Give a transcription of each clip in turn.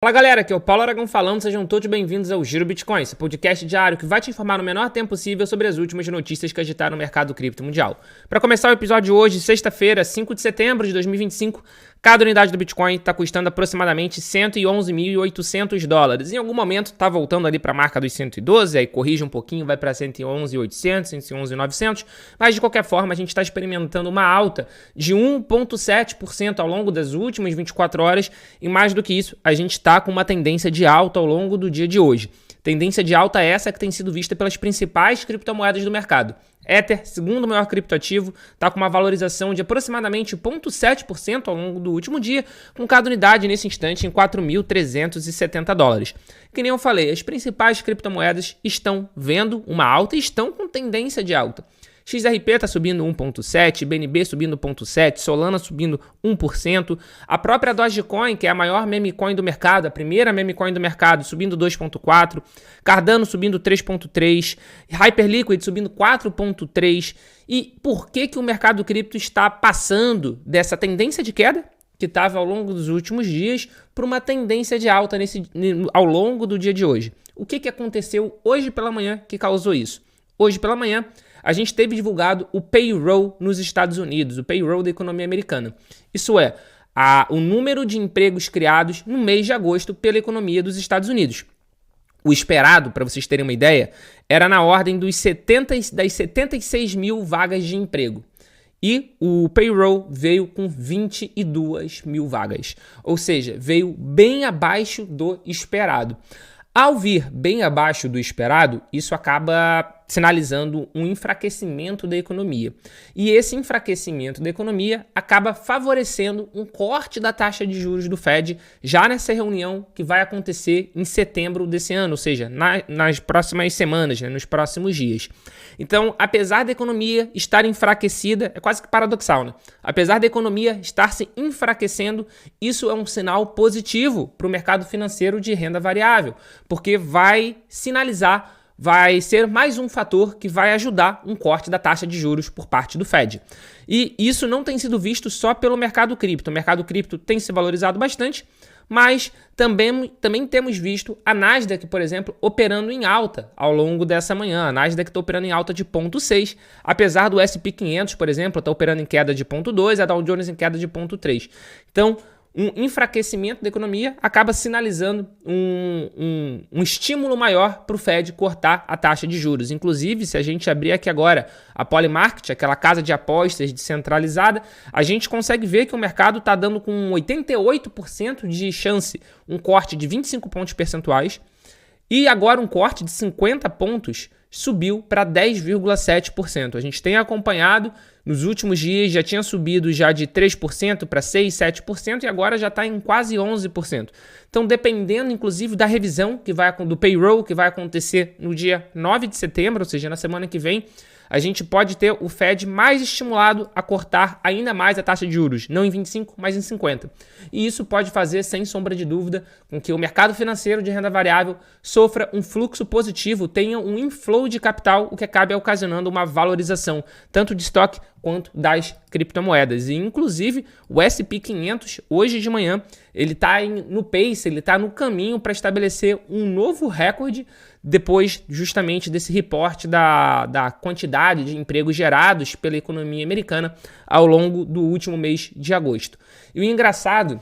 Fala galera, aqui é o Paulo Aragão falando, sejam todos bem-vindos ao Giro Bitcoin, esse podcast diário que vai te informar no menor tempo possível sobre as últimas notícias que agitaram o mercado cripto mundial. Para começar o episódio de hoje, sexta-feira, 5 de setembro de 2025, cada unidade do Bitcoin está custando aproximadamente $111.800. Em algum momento está voltando ali para a marca dos 112, aí corrige um pouquinho, vai para 111.800, 111.900, mas de qualquer forma a gente está experimentando uma alta de 1,7% ao longo das últimas 24 horas e mais do que isso, a gente está com uma tendência de alta ao longo do dia de hoje. Tendência de alta essa que tem sido vista pelas principais criptomoedas do mercado. Ether, segundo maior criptoativo, está com uma valorização de aproximadamente 0,7% ao longo do último dia, com cada unidade nesse instante em $4.370. Que nem eu falei, as principais criptomoedas estão vendo uma alta e estão com tendência de alta. XRP está subindo 1,7%, BNB subindo 0,7%, Solana subindo 1%, a própria Dogecoin, que é a maior meme coin do mercado, a primeira meme coin do mercado, subindo 2,4%, Cardano subindo 3,3%, Hyperliquid subindo 4,3%. E por que o mercado cripto está passando dessa tendência de queda, que estava ao longo dos últimos dias, para uma tendência de alta ao longo do dia de hoje? O que aconteceu hoje pela manhã que causou isso? Hoje pela manhã, a gente teve divulgado o payroll nos Estados Unidos, o payroll da economia americana. Isso é, o número de empregos criados no mês de agosto pela economia dos Estados Unidos. O esperado, para vocês terem uma ideia, era na ordem das 76 mil vagas de emprego. E o payroll veio com 22 mil vagas, ou seja, veio bem abaixo do esperado. Ao vir bem abaixo do esperado, isso acaba sinalizando um enfraquecimento da economia. E esse enfraquecimento da economia acaba favorecendo um corte da taxa de juros do Fed já nessa reunião que vai acontecer em setembro desse ano, ou seja, nas próximas semanas, nos próximos dias. Então, apesar da economia estar enfraquecida, é quase que paradoxal, né? Apesar da economia estar se enfraquecendo, isso é um sinal positivo para o mercado financeiro de renda variável, porque vai ser mais um fator que vai ajudar um corte da taxa de juros por parte do Fed. E isso não tem sido visto só pelo mercado cripto. O mercado cripto tem se valorizado bastante, mas também temos visto a Nasdaq, por exemplo, operando em alta ao longo dessa manhã. A Nasdaq está operando em alta de 0,6, apesar do S&P 500, por exemplo, está operando em queda de 0,2, a Dow Jones em queda de 0,3. Então, um enfraquecimento da economia acaba sinalizando um estímulo maior para o Fed cortar a taxa de juros. Inclusive, se a gente abrir aqui agora a Polymarket, aquela casa de apostas descentralizada, a gente consegue ver que o mercado está dando com 88% de chance um corte de 25 pontos percentuais e agora um corte de 50 pontos subiu para 10,7%. A gente tem acompanhado nos últimos dias, já tinha subido já de 3% para 6%, 7% e agora já está em quase 11%. Então, dependendo inclusive da revisão do payroll que vai acontecer no dia 9 de setembro, ou seja, na semana que vem, a gente pode ter o Fed mais estimulado a cortar ainda mais a taxa de juros, não em 25, mas em 50. E isso pode fazer, sem sombra de dúvida, com que o mercado financeiro de renda variável sofra um fluxo positivo, tenha um inflow de capital, o que acaba ocasionando uma valorização, tanto de estoque quanto das criptomoedas. E, inclusive, o S&P 500, hoje de manhã, ele está no pace, ele está no caminho para estabelecer um novo recorde depois justamente desse reporte da quantidade de empregos gerados pela economia americana ao longo do último mês de agosto. E o engraçado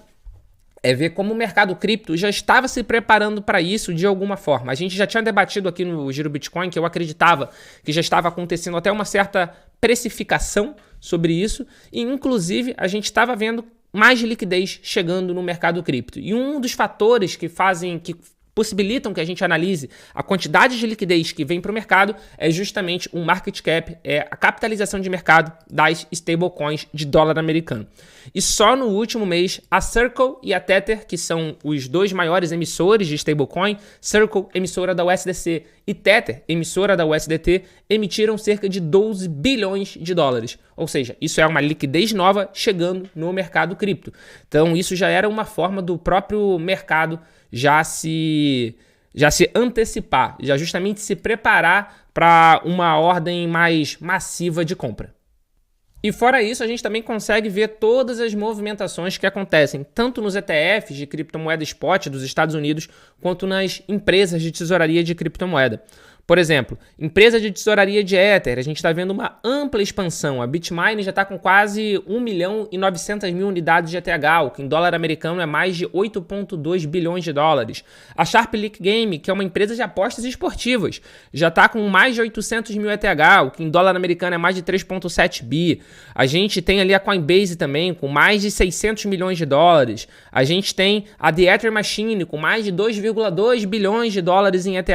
é ver como o mercado cripto já estava se preparando para isso de alguma forma. A gente já tinha debatido aqui no Giro Bitcoin que eu acreditava que já estava acontecendo até uma certa precificação sobre isso e, inclusive, a gente estava vendo mais liquidez chegando no mercado cripto. E um dos fatores que possibilitam que a gente analise a quantidade de liquidez que vem para o mercado é justamente o market cap, a capitalização de mercado das stablecoins de dólar americano. E só no último mês, a Circle e a Tether, que são os dois maiores emissores de stablecoin, Circle, emissora da USDC, e Tether, emissora da USDT, emitiram cerca de 12 bilhões de dólares. Ou seja, isso é uma liquidez nova chegando no mercado cripto. Então, isso já era uma forma do próprio mercado já se antecipar, já justamente se preparar para uma ordem mais massiva de compra. E fora isso, a gente também consegue ver todas as movimentações que acontecem, tanto nos ETFs de criptomoeda spot dos Estados Unidos, quanto nas empresas de tesouraria de criptomoeda. Por exemplo, empresa de tesouraria de Ether, a gente está vendo uma ampla expansão. A Bitmain já está com quase 1.900.000 unidades de ETH, o que em dólar americano é mais de 8,2 bilhões de dólares. A Sharp Leak Game, que é uma empresa de apostas esportivas, já está com mais de 800.000 ETH, o que em dólar americano é mais de 3,7 bi. A gente tem ali a Coinbase também, com mais de 600 milhões de dólares. A gente tem a The Ether Machine, com mais de 2,2 bilhões de dólares em ETH.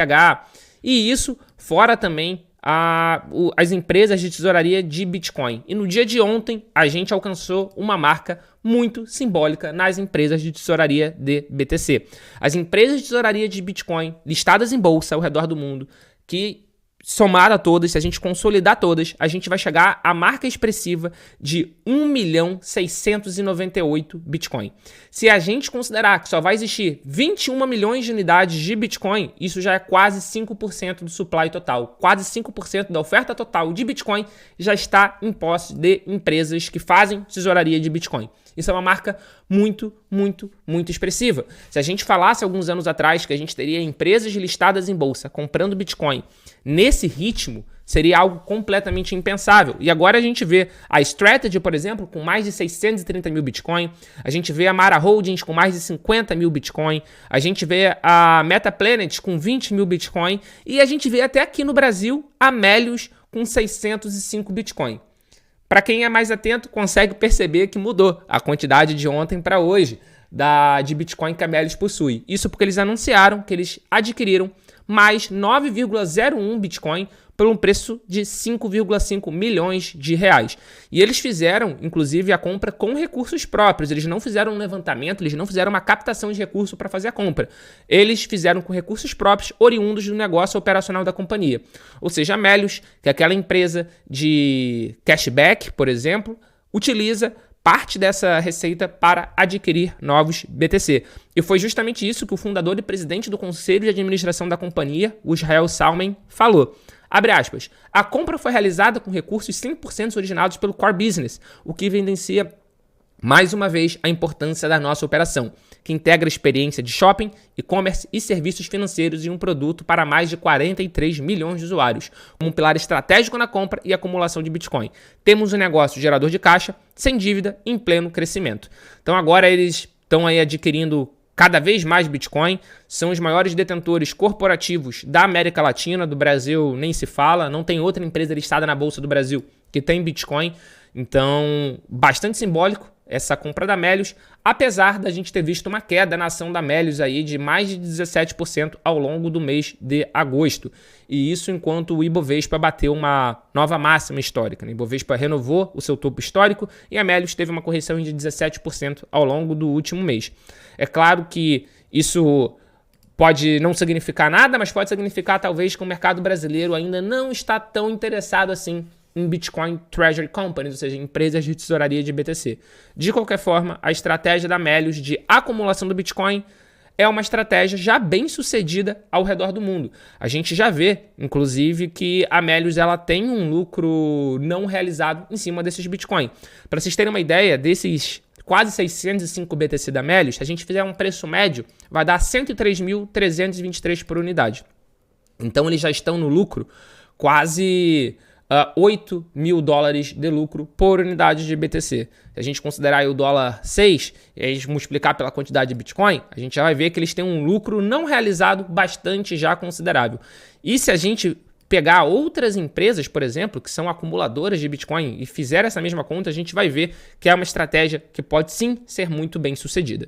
E isso fora também as empresas de tesouraria de Bitcoin. E no dia de ontem, a gente alcançou uma marca muito simbólica nas empresas de tesouraria de BTC. As empresas de tesouraria de Bitcoin listadas em bolsa ao redor do mundo, que somada a todas, se a gente consolidar todas, a gente vai chegar à marca expressiva de 1.698 Bitcoin. Se a gente considerar que só vai existir 21 milhões de unidades de Bitcoin, isso já é quase 5% do supply total. Quase 5% da oferta total de Bitcoin já está em posse de empresas que fazem tesouraria de Bitcoin. Isso é uma marca muito, muito, muito expressiva. Se a gente falasse alguns anos atrás que a gente teria empresas listadas em bolsa comprando Bitcoin nesse ritmo, seria algo completamente impensável. E agora a gente vê a Strategy, por exemplo, com mais de 630 mil Bitcoin. A gente vê a Mara Holdings com mais de 50 mil Bitcoin. A gente vê a MetaPlanet com 20 mil Bitcoin. E a gente vê até aqui no Brasil a Melius com 605 Bitcoin. Para quem é mais atento, consegue perceber que mudou a quantidade de ontem para hoje de Bitcoin que a Melius possui. Isso porque eles anunciaram que eles adquiriram mais 9,01 Bitcoin por um preço de 5,5 milhões de reais. E eles fizeram, inclusive, a compra com recursos próprios. Eles não fizeram um levantamento, eles não fizeram uma captação de recurso para fazer a compra. Eles fizeram com recursos próprios, oriundos do negócio operacional da companhia. Ou seja, a Melius, que é aquela empresa de cashback, por exemplo, utiliza parte dessa receita para adquirir novos BTC. E foi justamente isso que o fundador e presidente do conselho de administração da companhia, o Israel Salman, falou. Abre aspas, a compra foi realizada com recursos 100% originados pelo core business, o que evidencia mais uma vez a importância da nossa operação, que integra a experiência de shopping, e-commerce e serviços financeiros em um produto para mais de 43 milhões de usuários, como um pilar estratégico na compra e acumulação de Bitcoin. Temos um negócio gerador de caixa, sem dívida, em pleno crescimento. Então agora eles estão aí adquirindo cada vez mais Bitcoin, são os maiores detentores corporativos da América Latina, do Brasil nem se fala, não tem outra empresa listada na Bolsa do Brasil que tem Bitcoin, então bastante simbólico essa compra da Melius, apesar da gente ter visto uma queda na ação da Melius aí de mais de 17% ao longo do mês de agosto. E isso enquanto o Ibovespa bateu uma nova máxima histórica. O Ibovespa renovou o seu topo histórico e a Melius teve uma correção de 17% ao longo do último mês. É claro que isso pode não significar nada, mas pode significar talvez que o mercado brasileiro ainda não está tão interessado assim em Bitcoin Treasury Companies, ou seja, empresas de tesouraria de BTC. De qualquer forma, a estratégia da Melius de acumulação do Bitcoin é uma estratégia já bem sucedida ao redor do mundo. A gente já vê, inclusive, que a Melius ela tem um lucro não realizado em cima desses Bitcoin. Para vocês terem uma ideia, desses quase 605 BTC da Melius, se a gente fizer um preço médio, vai dar 103.323 por unidade. Então, eles já estão no lucro quase 8 mil dólares de lucro por unidade de BTC. Se a gente considerar aí o dólar 6 e a gente multiplicar pela quantidade de Bitcoin, a gente já vai ver que eles têm um lucro não realizado bastante já considerável. E se a gente pegar outras empresas, por exemplo, que são acumuladoras de Bitcoin e fizer essa mesma conta, a gente vai ver que é uma estratégia que pode sim ser muito bem sucedida.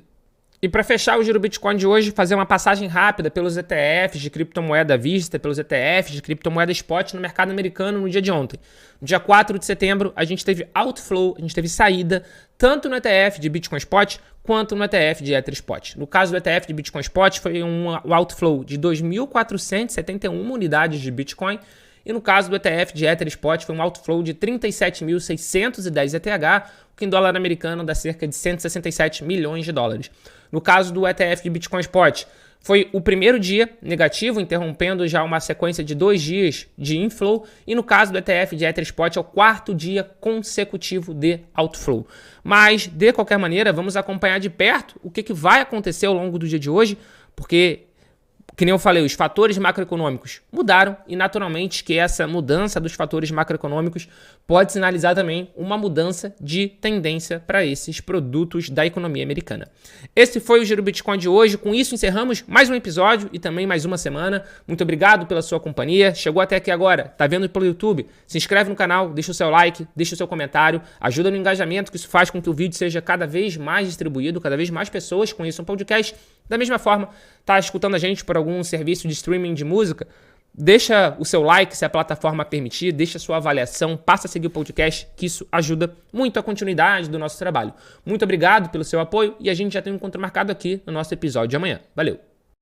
E para fechar o Giro Bitcoin de hoje, fazer uma passagem rápida pelos ETFs de criptomoeda à vista, pelos ETFs de criptomoeda spot no mercado americano no dia de ontem. No dia 4 de setembro, a gente teve outflow, a gente teve saída, tanto no ETF de Bitcoin Spot, quanto no ETF de Ether Spot. No caso do ETF de Bitcoin Spot, foi um outflow de 2.471 unidades de Bitcoin, e no caso do ETF de Ether Spot, foi um outflow de 37.610 ETH, o que em dólar americano dá cerca de 167 milhões de dólares. No caso do ETF de Bitcoin Spot, foi o primeiro dia negativo, interrompendo já uma sequência de 2 dias de inflow. E no caso do ETF de Ether Spot, é o 4º dia consecutivo de outflow. Mas, de qualquer maneira, vamos acompanhar de perto o que vai acontecer ao longo do dia de hoje, porque, que nem eu falei, os fatores macroeconômicos mudaram e, naturalmente, que essa mudança dos fatores macroeconômicos pode sinalizar também uma mudança de tendência para esses produtos da economia americana. Esse foi o Giro Bitcoin de hoje. Com isso, encerramos mais um episódio e também mais uma semana. Muito obrigado pela sua companhia. Chegou até aqui agora, tá vendo pelo YouTube? Se inscreve no canal, deixa o seu like, deixa o seu comentário, ajuda no engajamento, que isso faz com que o vídeo seja cada vez mais distribuído, cada vez mais pessoas conheçam o podcast. Da mesma forma, tá escutando a gente por algum serviço de streaming de música? Deixa o seu like se a plataforma permitir, deixa a sua avaliação, passa a seguir o podcast, que isso ajuda muito a continuidade do nosso trabalho. Muito obrigado pelo seu apoio e a gente já tem um encontro marcado aqui no nosso episódio de amanhã. Valeu!